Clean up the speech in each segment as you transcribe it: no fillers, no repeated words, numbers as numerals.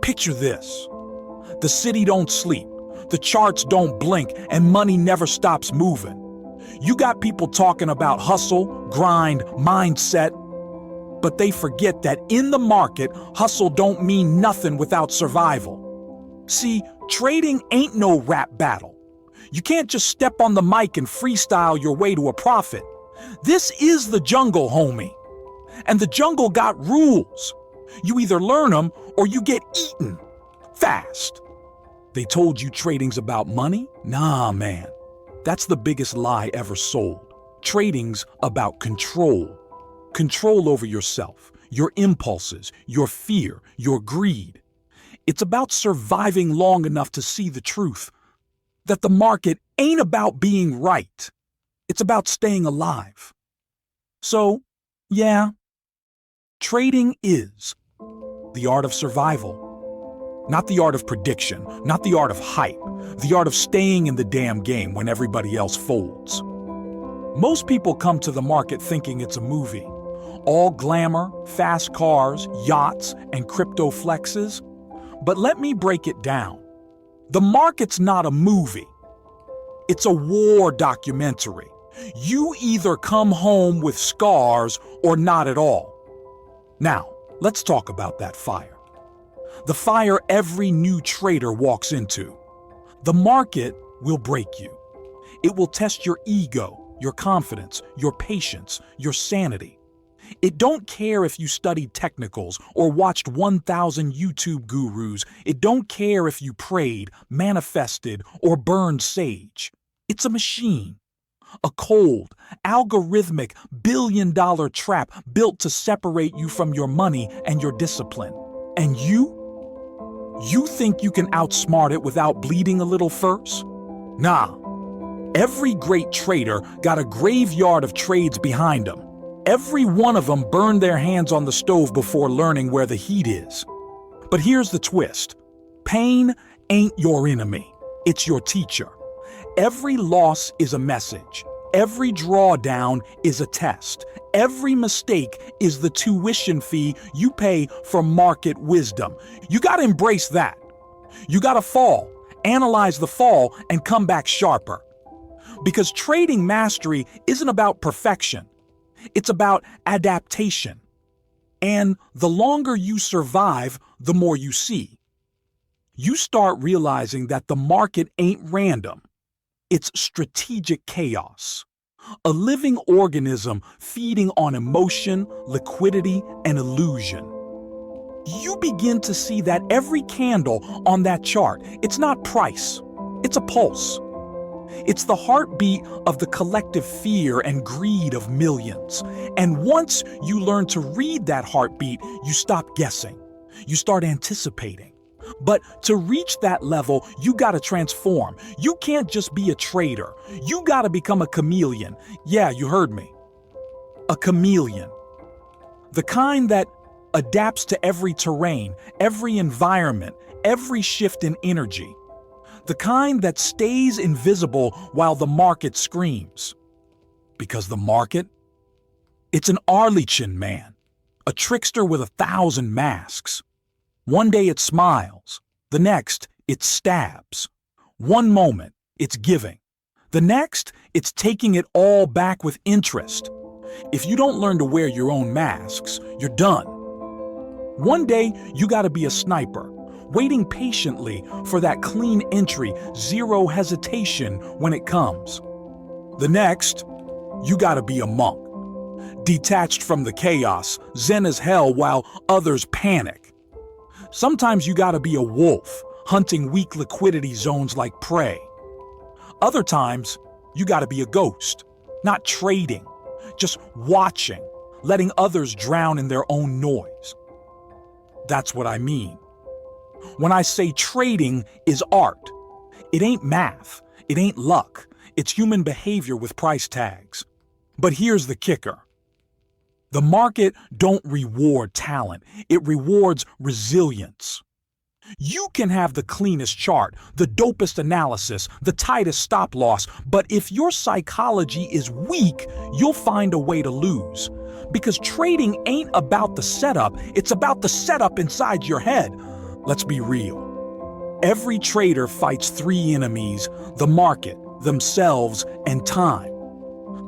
Picture this. The city don't sleep, the charts don't blink, and money never stops moving. You got people talking about hustle, grind, mindset, but they forget that in the market, hustle don't mean nothing without survival. See, trading ain't no rap battle. You can't just step on the mic and freestyle your way to a profit. This is the jungle, homie. And the jungle got rules. You either learn them or you get eaten. Fast. They told you trading's about money? Nah, man. That's the biggest lie ever sold. Trading's about control. Control over yourself, your impulses, your fear, your greed. It's about surviving long enough to see the truth. That the market ain't about being right. It's about staying alive. So, yeah, trading is the art of survival. Not the art of prediction, not the art of hype, the art of staying in the damn game when everybody else folds. Most people come to the market thinking it's a movie. All glamour, fast cars, yachts, and crypto flexes. But let me break it down. The market's not a movie. It's a war documentary. You either come home with scars or not at all. Now, let's talk about that fire. The fire every new trader walks into. The market will break you. It will test your ego, your confidence, your patience, your sanity. It don't care if you studied technicals or watched 1,000 YouTube gurus. It don't care if you prayed, manifested, or burned sage. It's a machine. A cold, algorithmic, billion-dollar trap built to separate you from your money and your discipline. And you? You think you can outsmart it without bleeding a little first? Nah. Every great trader got a graveyard of trades behind them. Every one of them burned their hands on the stove before learning where the heat is. But here's the twist. Pain ain't your enemy. It's your teacher. Every loss is a message. Every drawdown is a test. Every mistake is the tuition fee you pay for market wisdom. You gotta embrace that. You gotta fall, analyze the fall, and come back sharper. Because trading mastery isn't about perfection. It's about adaptation. And the longer you survive, the more you see. You start realizing that the market ain't random. It's strategic chaos. A living organism feeding on emotion, liquidity, and illusion. You begin to see that every candle on that chart, it's not price, it's a pulse. It's the heartbeat of the collective fear and greed of millions. And once you learn to read that heartbeat, you stop guessing. You start anticipating. But to reach that level, you gotta transform. You can't just be a trader. You gotta become a chameleon. Yeah, you heard me. A chameleon. The kind that adapts to every terrain, every environment, every shift in energy. The kind that stays invisible while the market screams. Because the market? It's an Arlequin, man. A trickster with 1,000 masks. One day it smiles. The next, it stabs. One moment, it's giving. The next, it's taking it all back with interest. If you don't learn to wear your own masks, you're done. One day, you gotta be a sniper, waiting patiently for that clean entry, zero hesitation when it comes. The next, you gotta be a monk, detached from the chaos, zen as hell while others panic. Sometimes you gotta be a wolf, hunting weak liquidity zones like prey. Other times, you gotta be a ghost, not trading, just watching, letting others drown in their own noise. That's what I mean. When I say trading is art, it ain't math, it ain't luck, it's human behavior with price tags. But here's the kicker. The market don't reward talent, it rewards resilience. You can have the cleanest chart, the dopest analysis, the tightest stop loss, but if your psychology is weak, you'll find a way to lose. Because trading ain't about the setup, it's about the setup inside your head. Let's be real. Every trader fights three enemies: the market, themselves, and time.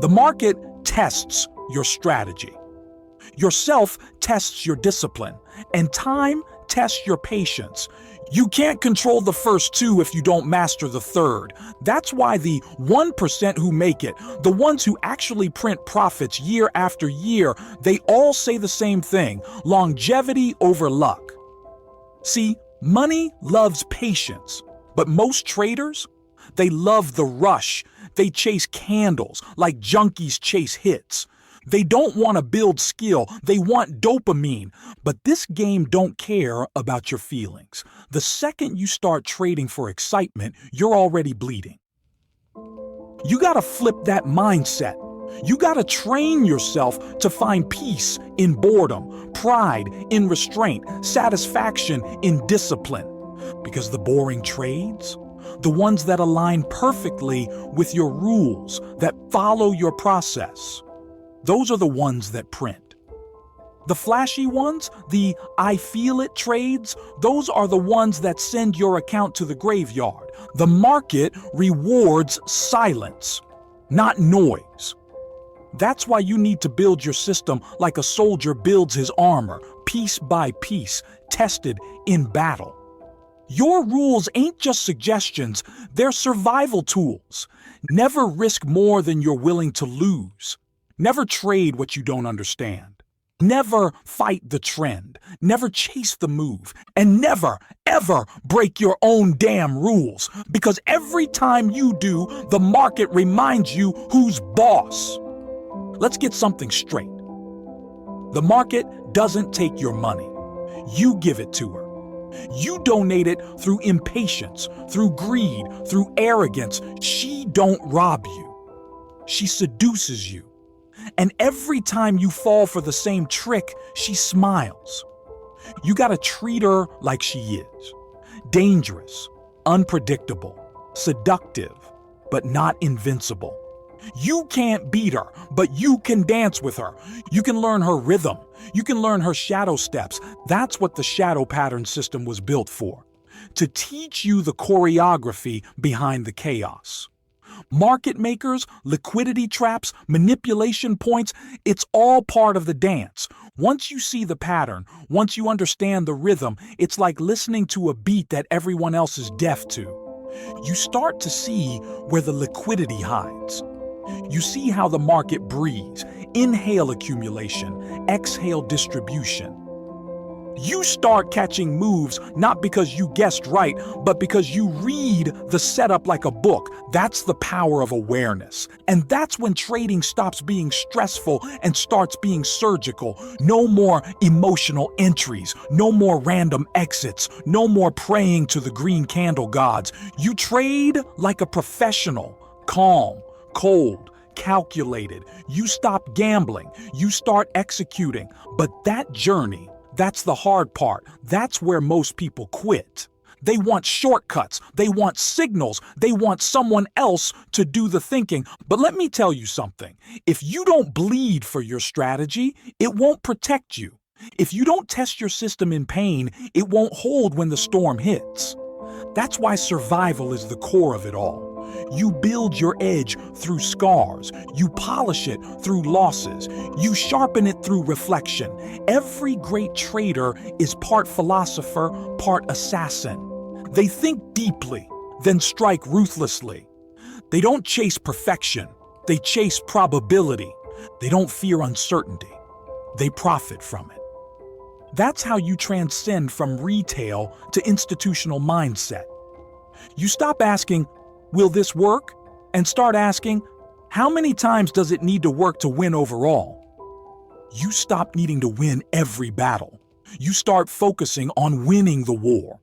The market tests your strategy. Yourself tests your discipline, and time tests your patience. You can't control the first two if you don't master the third. That's why the 1% who make it, the ones who actually print profits year after year, they all say the same thing: longevity over luck. See, money loves patience, but most traders, they love the rush. They chase candles like junkies chase hits. They don't want to build skill, they want dopamine. But this game don't care about your feelings. The second you start trading for excitement, you're already bleeding. You gotta flip that mindset. You gotta train yourself to find peace in boredom, pride in restraint, satisfaction in discipline. Because the boring trades, the ones that align perfectly with your rules, that follow your process, those are the ones that print. The flashy ones, the I feel it trades, those are the ones that send your account to the graveyard. The market rewards silence, not noise. That's why you need to build your system like a soldier builds his armor, piece by piece, tested in battle. Your rules ain't just suggestions, they're survival tools. Never risk more than you're willing to lose. Never trade what you don't understand. Never fight the trend. Never chase the move. And never, ever break your own damn rules. Because every time you do, the market reminds you who's boss. Let's get something straight. The market doesn't take your money. You give it to her. You donate it through impatience, through greed, through arrogance. She don't rob you. She seduces you. And every time you fall for the same trick, she smiles. You gotta treat her like she is. Dangerous, unpredictable, seductive, but not invincible. You can't beat her, but you can dance with her. You can learn her rhythm. You can learn her shadow steps. That's what the shadow pattern system was built for. To teach you the choreography behind the chaos. Market makers, liquidity traps, manipulation points, it's all part of the dance. Once you see the pattern, once you understand the rhythm, it's like listening to a beat that everyone else is deaf to. You start to see where the liquidity hides. You see how the market breathes. Inhale accumulation, exhale distribution. You start catching moves not because you guessed right, but because you read the setup like a book. That's the power of awareness. And that's when trading stops being stressful and starts being surgical. No more emotional entries, no more random exits, no more praying to the green candle gods. You trade like a professional, calm, cold, calculated. You stop gambling, you start executing. But that journey, that's the hard part. That's where most people quit. They want shortcuts, they want signals, they want someone else to do the thinking. But let me tell you something. If you don't bleed for your strategy, it won't protect you. If you don't test your system in pain, it won't hold when the storm hits. That's why survival is the core of it all. You build your edge through scars. You polish it through losses. You sharpen it through reflection. Every great trader is part philosopher, part assassin. They think deeply, then strike ruthlessly. They don't chase perfection. They chase probability. They don't fear uncertainty. They profit from it. That's how you transcend from retail to institutional mindset. You stop asking, will this work? And start asking, how many times does it need to work to win overall? You stop needing to win every battle. You start focusing on winning the war.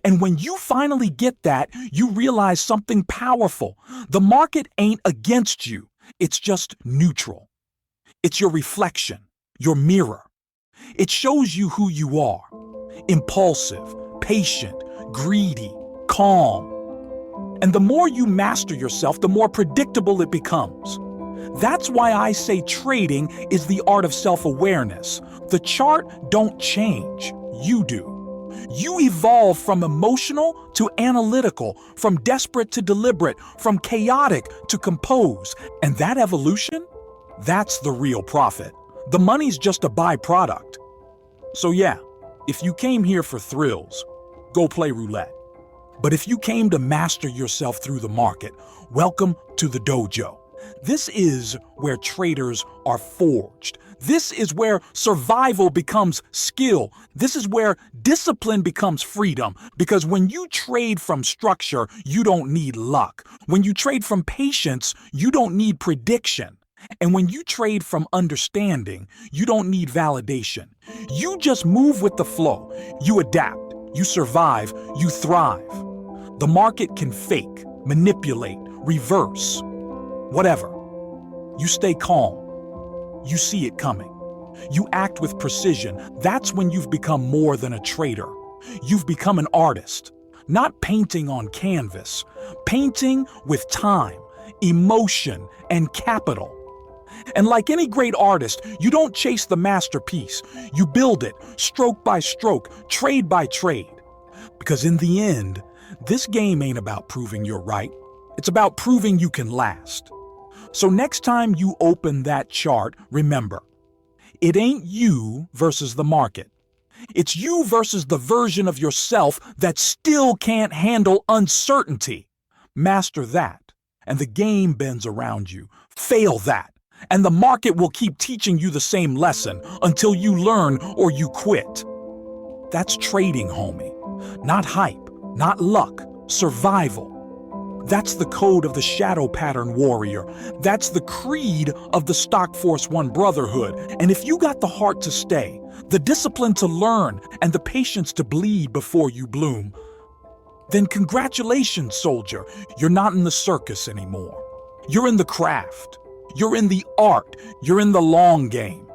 And when you finally get that, you realize something powerful. The market ain't against you. It's just neutral. It's your reflection, your mirror. It shows you who you are. Impulsive, patient, greedy, calm. And the more you master yourself, the more predictable it becomes. That's why I say trading is the art of self-awareness. The chart don't change, you do. You evolve from emotional to analytical, from desperate to deliberate, from chaotic to composed. And that evolution, that's the real profit. The money's just a byproduct. So yeah, if you came here for thrills, go play roulette. But if you came to master yourself through the market, welcome to the dojo. This is where traders are forged. This is where survival becomes skill. This is where discipline becomes freedom. Because when you trade from structure, you don't need luck. When you trade from patience, you don't need prediction. And when you trade from understanding, you don't need validation. You just move with the flow. You adapt, you survive, you thrive. The market can fake, manipulate, reverse, whatever. You stay calm. You see it coming. You act with precision. That's when you've become more than a trader. You've become an artist, not painting on canvas, painting with time, emotion, and capital. And like any great artist, you don't chase the masterpiece. You build it, stroke by stroke, trade by trade. Because in the end, this game ain't about proving you're right. It's about proving you can last. So next time you open that chart, remember, it ain't you versus the market. It's you versus the version of yourself that still can't handle uncertainty. Master that, and the game bends around you. Fail that, and the market will keep teaching you the same lesson until you learn or you quit. That's trading, homie. Not hype, not luck, survival. That's the code of the shadow pattern warrior. That's the creed of the Stock Force One Brotherhood. And if you got the heart to stay, the discipline to learn, and the patience to bleed before you bloom, then congratulations, soldier. You're not in the circus anymore. You're in the craft. You're in the art. You're in the long game.